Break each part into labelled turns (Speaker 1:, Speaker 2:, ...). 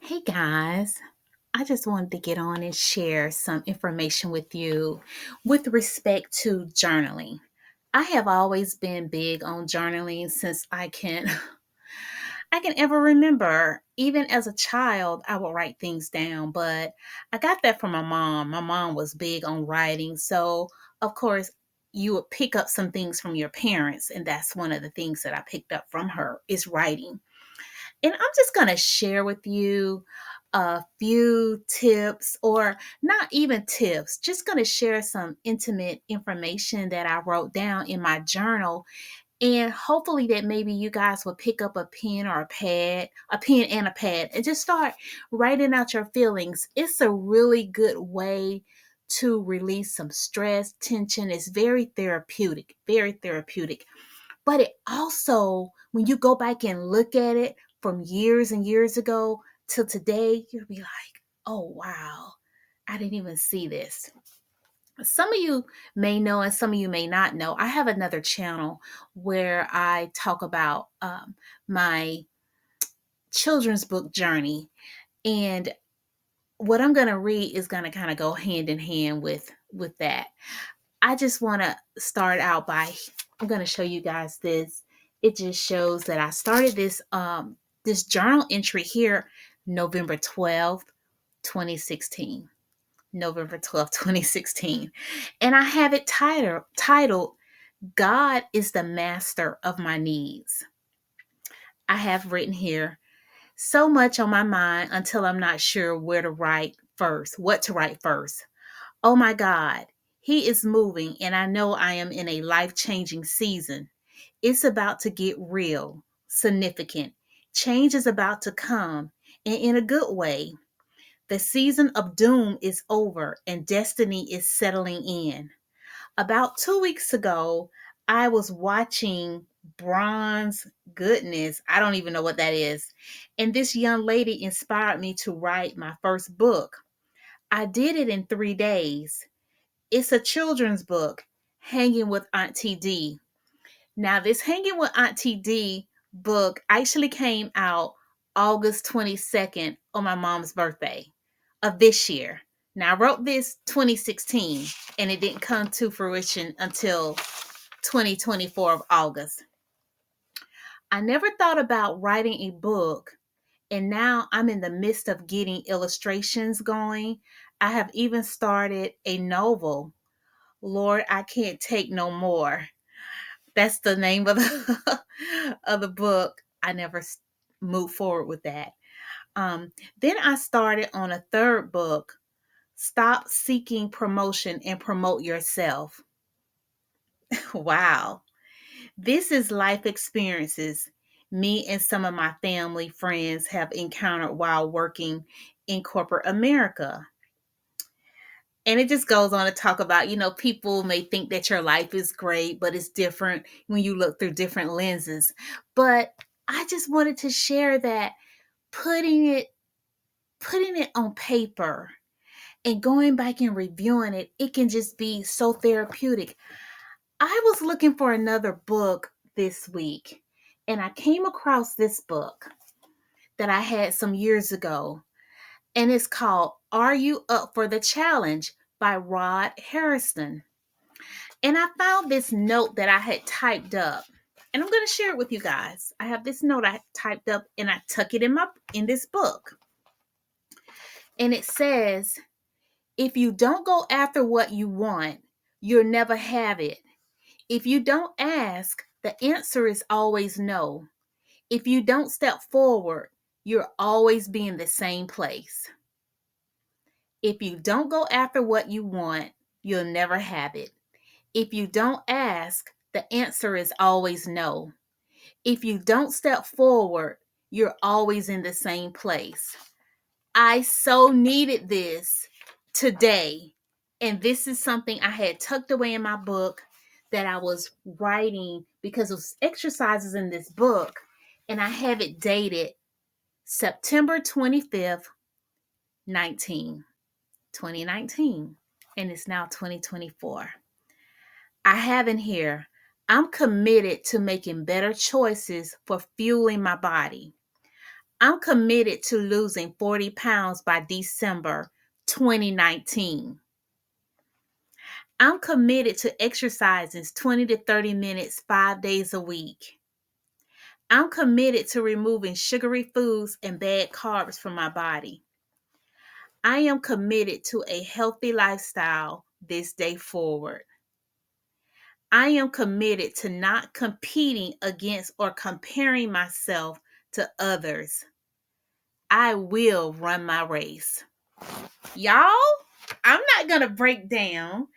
Speaker 1: Hey guys, I just wanted to get on and share some information with you with respect to journaling. I have always been big on journaling since I can ever remember. Even as a child, I would write things down, but I got that from my mom. My mom was big on writing, so of course, you would pick up some things from your parents, and that's one of the things that I picked up from her is writing. And I'm just going to share with you a few tips, or not even tips, just going to share some intimate information that I wrote down in my journal. And hopefully, that maybe you guys will pick up a pen or a pen and a pad, and just start writing out your feelings. It's a really good way to release some stress, tension. It's very therapeutic, very therapeutic. But it also, when you go back and look at it from years and years ago till today, you'll be like, oh, wow, I didn't even see this. Some of you may know, and some of you may not know. I have another channel where I talk about my children's book journey. And what I'm going to read is going to kind of go hand in hand with that. I just want to start out by I'm going to show you guys this. It just shows that I started this journal entry here November 12th, 2016. November 12th, 2016. And I have it titled God is the Master of My Needs. I have written here so much on my mind until I'm not sure what to write first. Oh my God, He is moving, and I know I am in a life changing season. It's about to get real, significant. Change is about to come, and in a good way. The season of doom is over, and destiny is settling in. About 2 weeks ago, I was watching Bronze Goodness. I don't even know what that is. And this young lady inspired me to write my first book. I did it in 3 days. It's a children's book, Hanging with Auntie D. Now, this Hanging with Auntie D book actually came out August 22nd on my mom's birthday of this year. Now, I wrote this 2016, and it didn't come to fruition until 2024 of August. I never thought about writing a book, and now I'm in the midst of getting illustrations going. I have even started a novel. Lord, I can't take no more. That's the name of the of the book. I never moved forward with that. Then I started on a third book. Stop seeking promotion and promote yourself. Wow. This is life experiences me and some of my family friends have encountered while working in corporate America. And it just goes on to talk about, people may think that your life is great, but it's different when you look through different lenses. But I just wanted to share that putting it putting it on paper and going back and reviewing it, it can just be so therapeutic. I was looking for another book this week, and I came across this book that I had some years ago, and it's called Are You Up for the Challenge by Rod Harrison. And I found this note that I had typed up, and I'm going to share it with you guys. I have this note I typed up, and I tuck it in this book. And it says, if you don't go after what you want, you'll never have it. If you don't ask, the answer is always no. If you don't step forward, you'll always be in the same place. If you don't go after what you want, you'll never have it. If you don't ask, the answer is always no. If you don't step forward, you're always in the same place. I so needed this today. And this is something I had tucked away in my book that I was writing because of exercises in this book. And I have it dated September 25th, 2019. And it's now 2024. I have in here, I'm committed to making better choices for fueling my body. I'm committed to losing 40 pounds by December 2019. I'm committed to exercising 20 to 30 minutes 5 days a week. I'm committed to removing sugary foods and bad carbs from my body. I am committed to a healthy lifestyle this day forward. I am committed to not competing against or comparing myself to others. I will run my race. Y'all, I'm not going to break down,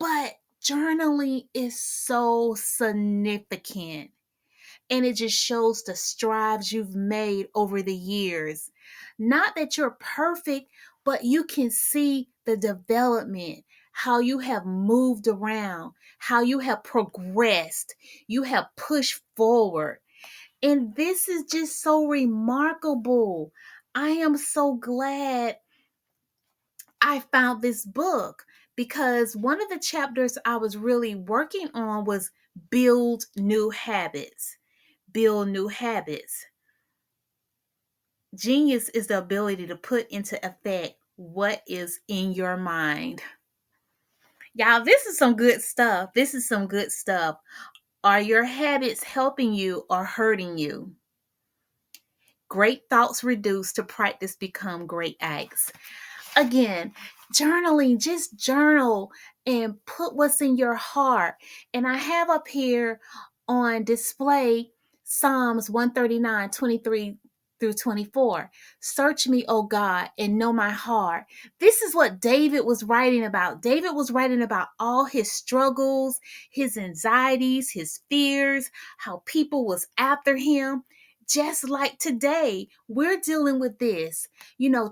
Speaker 1: but journaling is so significant. And it just shows the strides you've made over the years. Not that you're perfect, but you can see the development, how you have moved around, how you have progressed, you have pushed forward. And this is just so remarkable. I am so glad I found this book because one of the chapters I was really working on was build new habits. Build new habits. Genius is the ability to put into effect what is in your mind. Y'all, this is some good stuff. This is some good stuff. Are your habits helping you or hurting you? Great thoughts reduce to practice become great acts. Again, journaling, just journal and put what's in your heart. And I have up here on display Psalms 139:23 through 24. Search me, O God, and know my heart. This is what David was writing about. David was writing about all his struggles, his anxieties, his fears, how people was after him. Just like today, we're dealing with this.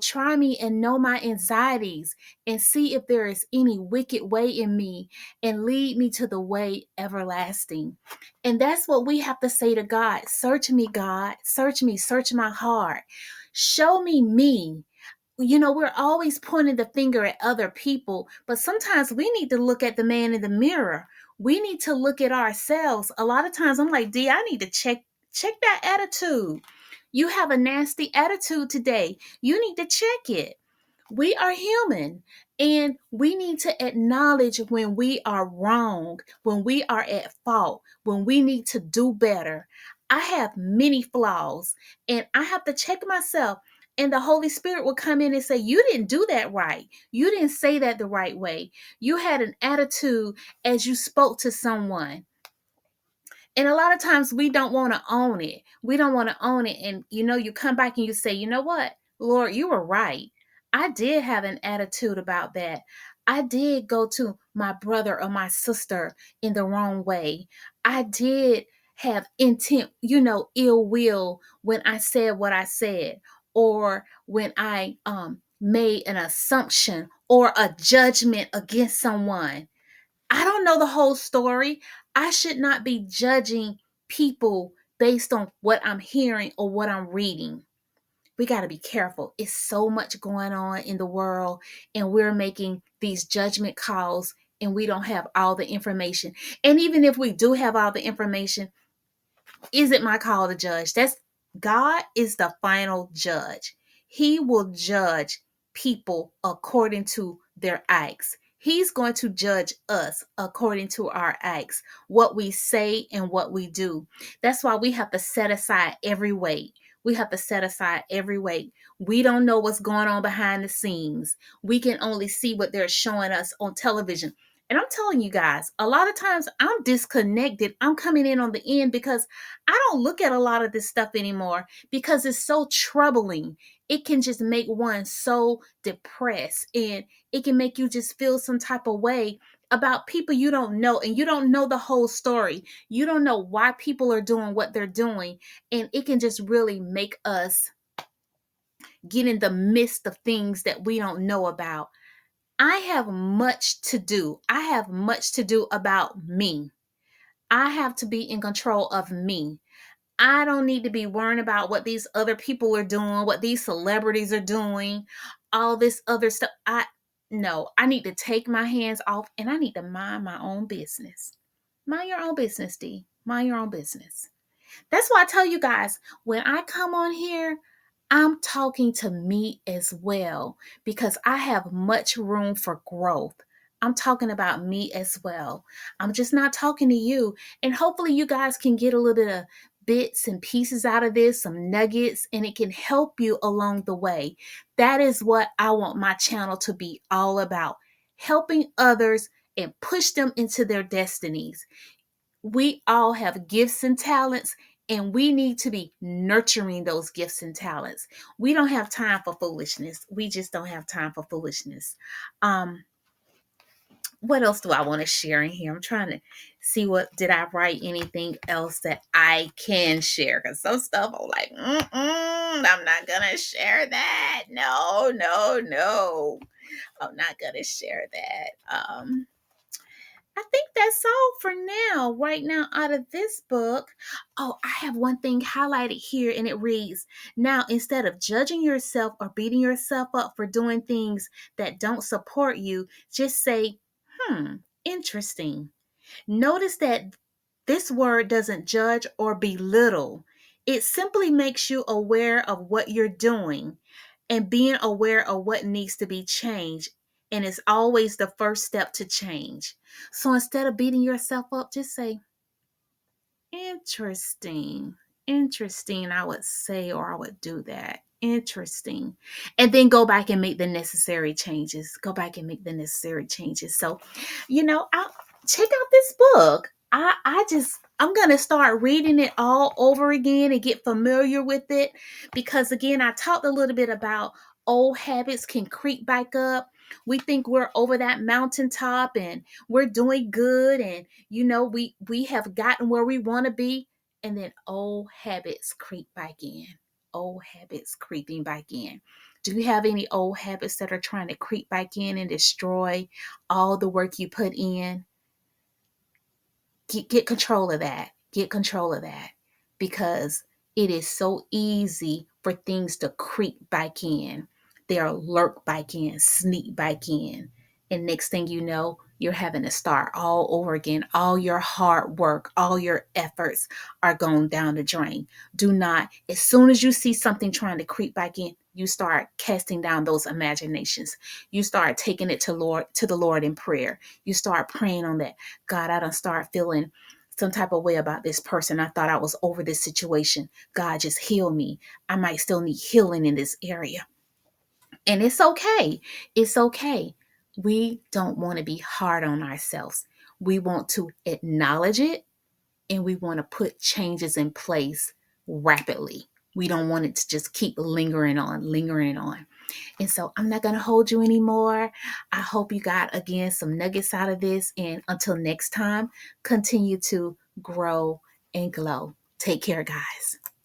Speaker 1: Try me and know my anxieties and see if there is any wicked way in me and lead me to the way everlasting. And that's what we have to say to God. Search me, God. Search me. Search my heart. Show me me. We're always pointing the finger at other people, but sometimes we need to look at the man in the mirror. We need to look at ourselves. A lot of times I'm like, I need to check that attitude. You have a nasty attitude today. You need to check it. We are human and we need to acknowledge when we are wrong, when we are at fault, when we need to do better. I have many flaws and I have to check myself. And the Holy Spirit will come in and say, you didn't do that right. You didn't say that the right way. You had an attitude as you spoke to someone. And a lot of times we don't want to own it. We don't want to own it. And you come back and you say, you know what, Lord, you were right. I did have an attitude about that. I did go to my brother or my sister in the wrong way. I did have intent, ill will when I said what I said, or when I made an assumption or a judgment against someone. I don't know the whole story. I should not be judging people based on what I'm hearing or what I'm reading. We got to be careful. It's so much going on in the world, and we're making these judgment calls, and we don't have all the information. And even if we do have all the information, is it my call to judge? God is the final judge. He will judge people according to their acts. He's going to judge us according to our acts, what we say and what we do. That's why we have to set aside every weight. We have to set aside every weight. We don't know what's going on behind the scenes. We can only see what they're showing us on television. And I'm telling you guys, a lot of times I'm disconnected. I'm coming in on the end because I don't look at a lot of this stuff anymore because it's so troubling. It can just make one so depressed, and it can make you just feel some type of way about people you don't know, and you don't know the whole story. You don't know why people are doing what they're doing, and it can just really make us get in the midst of things that we don't know about. I have much to do. I have much to do about me. I have to be in control of me. I don't need to be worrying about what these other people are doing, what these celebrities are doing, all this other stuff. I need to take my hands off and I need to mind my own business. Mind your own business, D. Mind your own business. That's why I tell you guys, when I come on here, I'm talking to me as well because I have much room for growth. I'm talking about me as well. I'm just not talking to you. And hopefully, you guys can get a little bit of bits and pieces out of this, some nuggets, and it can help you along the way. That is what I want my channel to be all about, helping others and push them into their destinies. We all have gifts and talents, and we need to be nurturing those gifts and talents. We don't have time for foolishness. We just don't have time for foolishness. um what else do I want to share in here? I'm trying to see, what did I write anything else that I can share, because some stuff I'm like, I'm not gonna share that. No, no, no, I'm not gonna share that. I think that's all for now, right now, out of this book. Oh, I have one thing highlighted here, and it reads, now, instead of judging yourself or beating yourself up for doing things that don't support you, just say, interesting. Notice that this word doesn't judge or belittle, it simply makes you aware of what you're doing and being aware of what needs to be changed. And it's always the first step to change. So instead of beating yourself up, just say, interesting. Interesting, I would say, or I would do that. Interesting. And then go back and make the necessary changes. Go back and make the necessary changes. So, I'll check out this book. I'm gonna start reading it all over again and get familiar with it, because again, I talked a little bit about old habits can creep back up. We think we're over that mountaintop and we're doing good, and we have gotten where we want to be, and then old habits creep back in. Old habits creeping back in. Do you have any old habits that are trying to creep back in and destroy all the work you put in? Get control of that. Get control of that, because it is so easy for things to creep back in. They'll lurk back in, sneak back in. And next thing you know, you're having to start all over again. All your hard work, all your efforts are going down the drain. Do not, as soon as you see something trying to creep back in, you start casting down those imaginations. You start taking it to the Lord in prayer. You start praying on that. God, I don't start feeling some type of way about this person. I thought I was over this situation. God, just heal me. I might still need healing in this area. And it's okay. It's okay. We don't want to be hard on ourselves. We want to acknowledge it, and we want to put changes in place rapidly. We don't want it to just keep lingering on, lingering on. And so I'm not going to hold you anymore. I hope you got, again, some nuggets out of this. And until next time, continue to grow and glow. Take care, guys.